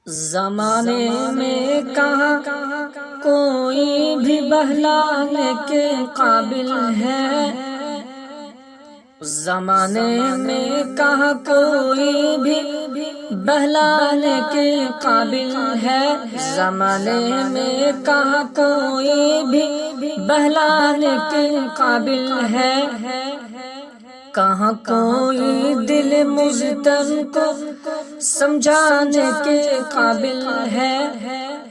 زمانے میں کہاں کوئی بھی بہلانے کے قابل ہے، زمانے میں کہاں کوئی بھی بہلانے کے قابل ہے، زمانے میں کہاں کوئی بھی بہلانے کے قابل ہے، کہاں کوئی دل مضطر کو سمجھانے کے قابل ہے،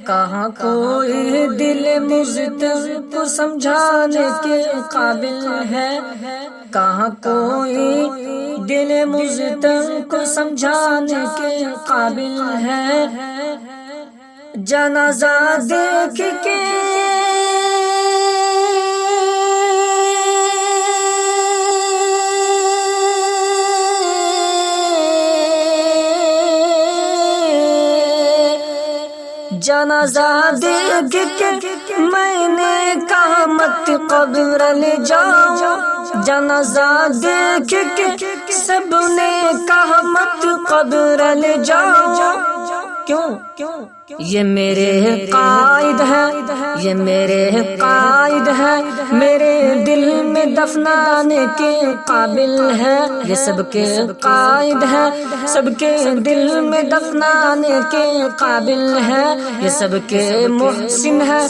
کہاں کوئی دل مضطر کو سمجھانے کے قابل ہے، کہاں کوئی دل مضطر کو سمجھانے کے قابل ہے، جنازہ دیکھ کے جنازہ دیکھ کے میں نے کہا مت قبر لے جاؤں، جنازہ دیکھ کے سب نے کہا مت قبر لے جاؤں، کیوں؟ یہ میرے قائد ہے، یہ میرے قائد ہے، میرے دل میں دفنانے کے قابل ہے، یہ سب کے قائد ہے، سب کے دل میں دفنانے کے قابل ہے، یہ سب کے محسن ہے،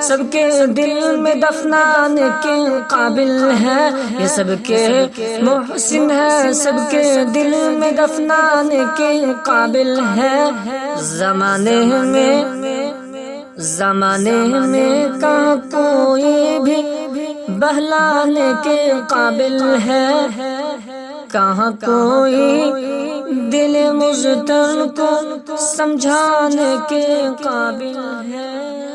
سب کے دل میں دفنانے کے قابل ہے، یہ سب کے محسن ہے، سب کے دل میں دفنانے کے قابل ہے، زمانے میں کہاں کوئی بھی بہلانے کے قابل ہے، کہاں کوئی دل مضطر کو سمجھانے کے قابل ہے۔